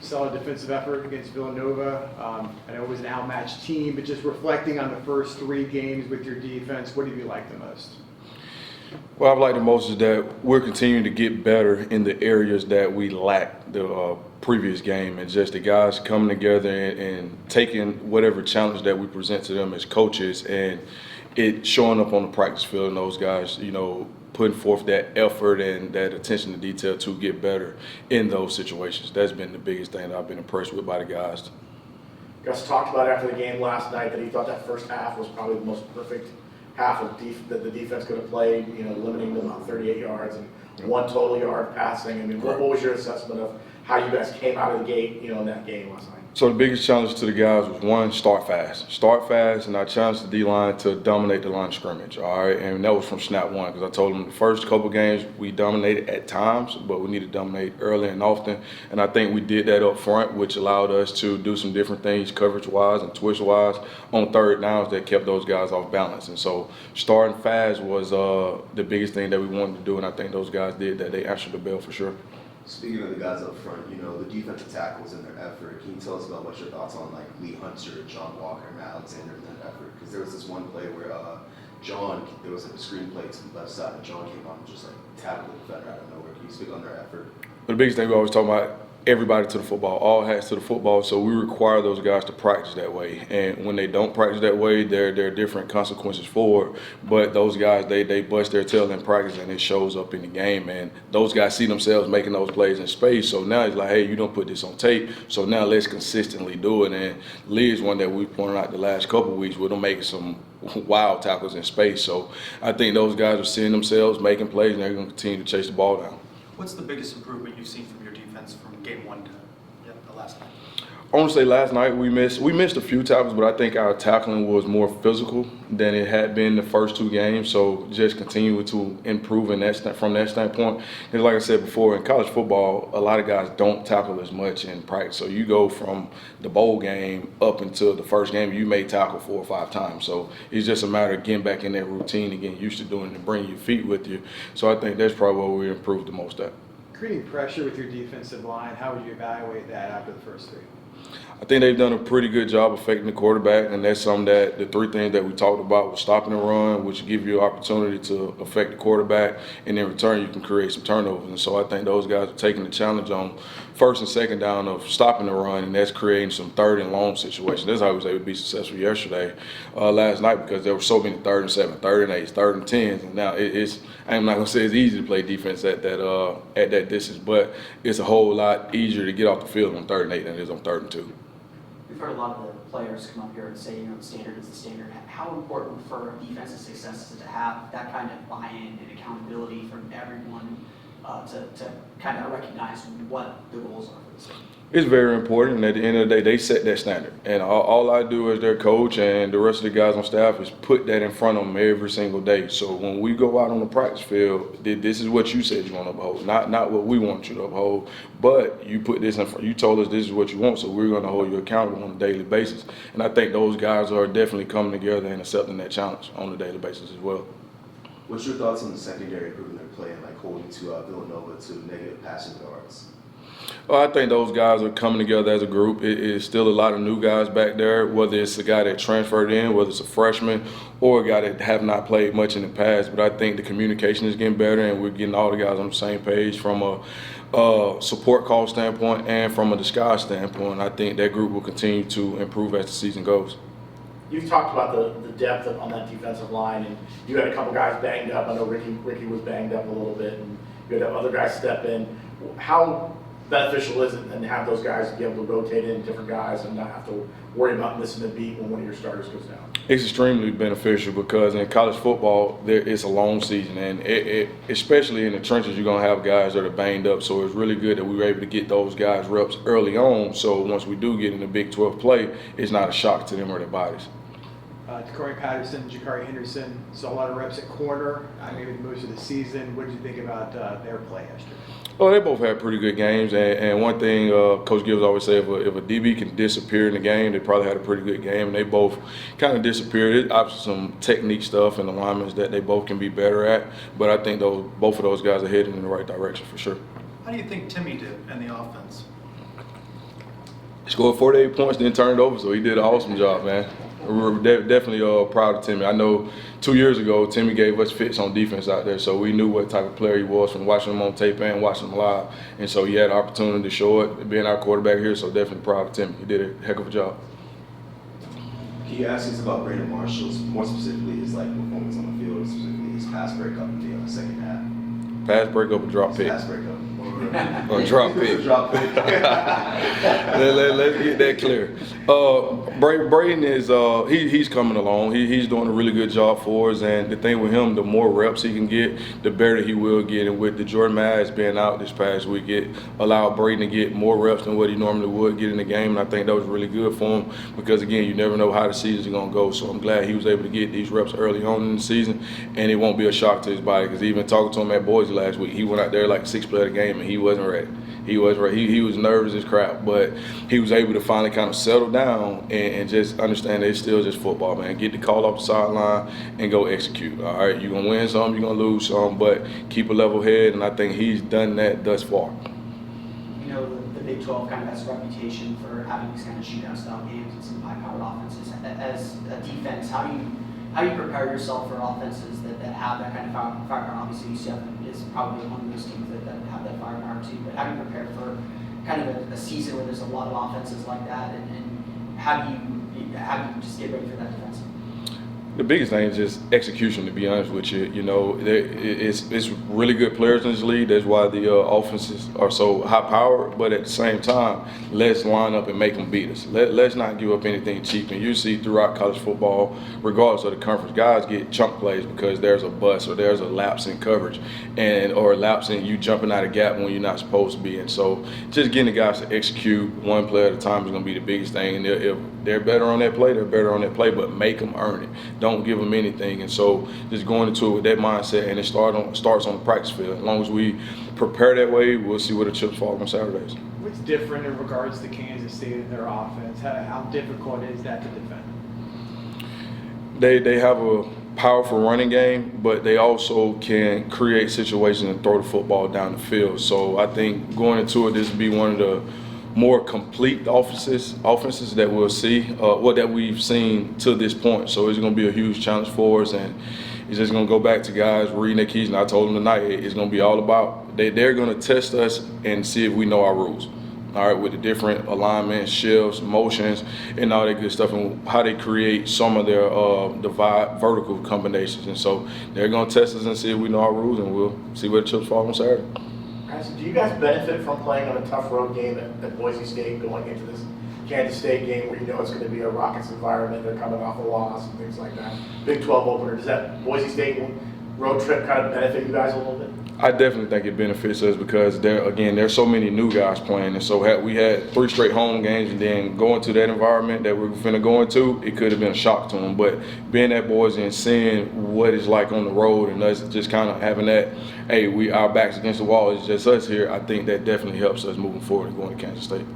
solid defensive effort against Villanova. I know it was an outmatched team, but just reflecting on the first 3 games with your defense, what did you like the most? What I've liked the most is that we're continuing to get better in the areas that we lacked the previous game, and just the guys coming together and taking whatever challenge that we present to them as coaches and it showing up on the practice field, and those guys, putting forth that effort and that attention to detail to get better in those situations. That's been the biggest thing that I've been impressed with by the guys. Gus talked about after the game last night that he thought that first half was probably the most perfect half of that the defense could have played, limiting them about 38 yards and 1 total yard passing. I mean, what was your assessment of how you guys came out of the gate, in that game last night? So the biggest challenge to the guys was, 1, start fast, and I challenged the D-line to dominate the line of scrimmage, all right? And that was from snap 1, because I told them the first couple games we dominated at times, but we need to dominate early and often, and I think we did that up front, which allowed us to do some different things coverage-wise and twist-wise on third downs that kept those guys off balance. And so starting fast was the biggest thing that we wanted to do, and I think those guys did that. They answered the bell for sure. Speaking of the guys up front, the defensive tackles and their effort, can you tell us about what your thoughts on Lee Hunter, John Walker, and Matt Alexander in that effort? Because there was this one play where there was a screen play to the left side, and John came on and just tackled the defender out of nowhere. Can you speak on their effort? But the biggest thing we always talk about, everybody to the football, all hats to the football, so we require those guys to practice that way. And when they don't practice that way, there are different consequences for it. But those guys, they bust their tail in practice, and it shows up in the game. And those guys see themselves making those plays in space, so now it's like, hey, you don't put this on tape, so now let's consistently do it. And Lee is one that we pointed out the last couple of weeks with them making some wild tackles in space. So I think those guys are seeing themselves making plays, and they're going to continue to chase the ball down. What's the biggest improvement you've seen from your defense from game 1 to the last night? I want to say last night we missed a few tackles, but I think our tackling was more physical than it had been the first 2 games. So just continue to improve from that standpoint. And like I said before, in college football, a lot of guys don't tackle as much in practice. So you go from the bowl game up until the first game, you may tackle 4 or 5 times. So it's just a matter of getting back in that routine and getting used to doing it and bringing your feet with you. So I think that's probably where we improved the most at. Creating pressure with your defensive line, how would you evaluate that after the first 3? I think they've done a pretty good job affecting the quarterback, and that's something that the 3 things that we talked about was stopping the run, which give you an opportunity to affect the quarterback, and in return you can create some turnovers. And so I think those guys are taking the challenge on first and second down of stopping the run, and that's creating some third and long situations. That's how we was able to be successful yesterday, last night, because there were so many 3rd and 7, 3rd and 8, 3rd and 10s, and now I'm not gonna say it's easy to play defense at that distance, but it's a whole lot easier to get off the field on 3rd and 8 than it is on 3rd and 2. We've heard a lot of the players come up here and say, the standard is the standard. How important for defensive success is it to have that kind of buy-in and accountability from everyone to kind of recognize what the goals are for the team? It's very important, and at the end of the day, they set that standard. And all I do as their coach and the rest of the guys on staff is put that in front of them every single day. So when we go out on the practice field, this is what you said you want to uphold, not what we want you to uphold. But you put this in front. You told us this is what you want, so we're going to hold you accountable on a daily basis. And I think those guys are definitely coming together and accepting that challenge on a daily basis as well. What's your thoughts on the secondary improving their play and holding to Villanova to negative passing yards? Well, I think those guys are coming together as a group. It is still a lot of new guys back there, whether it's a guy that transferred in, whether it's a freshman, or a guy that have not played much in the past. But I think the communication is getting better, and we're getting all the guys on the same page from a support call standpoint and from a disguise standpoint. I think that group will continue to improve as the season goes. You've talked about the depth on that defensive line, and you had a couple guys banged up. I know Ricky was banged up a little bit, and you had other guys step in. How beneficial is it and have those guys be able to rotate in different guys and not have to worry about missing a beat when one of your starters goes down? It's extremely beneficial because in college football, it's a long season, and especially in the trenches, you're going to have guys that are banged up. So it's really good that we were able to get those guys reps early on, so once we do get in the Big 12 play, it's not a shock to them or their bodies. Corey Patterson, Jakari Henderson saw a lot of reps at corner, maybe most of the season. What did you think about their play yesterday? Oh, they both had pretty good games, and one thing Coach Gibbs always said, if a DB can disappear in the game, they probably had a pretty good game, and they both kind of disappeared. It's obviously some technique stuff and alignments that they both can be better at, but I think both of those guys are heading in the right direction for sure. How do you think Timmy did in the offense? Scored 48 points, then turned it over, so he did an awesome job, man. We're definitely proud of Timmy. I know 2 years ago, Timmy gave us fits on defense out there, so we knew what type of player he was from watching him on tape and watching him live. And so he had the opportunity to show it, being our quarterback here, so definitely proud of Timmy. He did a heck of a job. Can you ask us about Brandon Marshall's, more specifically his like performance on the field, specifically his pass breakup in the second half? Pass breakup or drop His pick? pass breakup. Or drop pick. Drop pick. Let's get that clear. Braden is he's coming along. He's doing a really good job for us. And the thing with him, the more reps he can get, the better he will get. And with the Jordan Mads being out this past week, it allowed Braden to get more reps than what he normally would get in the game. And I think that was really good for him because again, you never know how the season's gonna go. So I'm glad he was able to get these reps early on in the season, and it won't be a shock to his body. Because even talking to him at Boise last week, he went out there like 6th play of the game and he wasn't ready. He was ready. He was nervous as crap, but he was able to finally kind of settle down and just understand that it's still just football, man. Get the call off the sideline and go execute. All right, you're gonna win some, you're gonna lose some, but keep a level head, and I think he's done that thus far. You know, the Big 12 kind of has a reputation for having these kind of shootout-style games and some high-powered offenses. As a defense, how do you prepare yourself for offenses that have that kind of firepower? Obviously, UCF is probably one of those teams that have that firepower too. But how do you prepare for kind of a season where there's a lot of offenses like that, and how do you just get ready for that defense? The biggest thing is just execution, to be honest with you. You know, it's really good players in this league. That's why the offenses are so high-powered. But at the same time, let's line up and make them beat us. Let's not give up anything cheap. And you see throughout college football, regardless of the conference, guys get chunk plays because there's a bust or there's a lapse in coverage or a lapse in you jumping out of gap when you're not supposed to be. And so just getting the guys to execute one play at a time is going to be the biggest thing. And if they're better on that play, they're better on that play, but make them earn it. Don't give them anything. And so just going into it with that mindset, and it starts on the practice field. As long as we prepare that way, we'll see where the chips fall on Saturdays. What's different in regards to Kansas State and their offense? How difficult is that to defend? They have a powerful running game, but they also can create situations and throw the football down the field. So I think going into it, this will be one of the more complete offenses that we'll see, that we've seen to this point. So it's going to be a huge challenge for us, and it's just going to go back to guys reading their keys. And I told them tonight, it's going to be all about they're going to test us and see if we know our rules. All right, with the different alignments, shifts, motions, and all that good stuff, and how they create some of their vertical combinations. And so they're going to test us and see if we know our rules, and we'll see where the chips fall on Saturday. Guys, do you guys benefit from playing on a tough road game at Boise State going into this Kansas State game where you know it's going to be a Rockets environment, they're coming off a loss and things like that? Big 12 opener. Does that Boise State road trip kind of benefit you guys a little bit? I definitely think it benefits us because there's so many new guys playing, and so we had 3 straight home games, and then going to that environment that we're finna go into, it could have been a shock to them. But being at Boise and seeing what it's like on the road, and us just kind of having that, hey, our backs against the wall, it's just us here. I think that definitely helps us moving forward and going to Kansas State.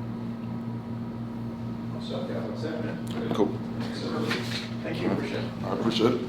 Cool. Thank you. Appreciate it. I appreciate it.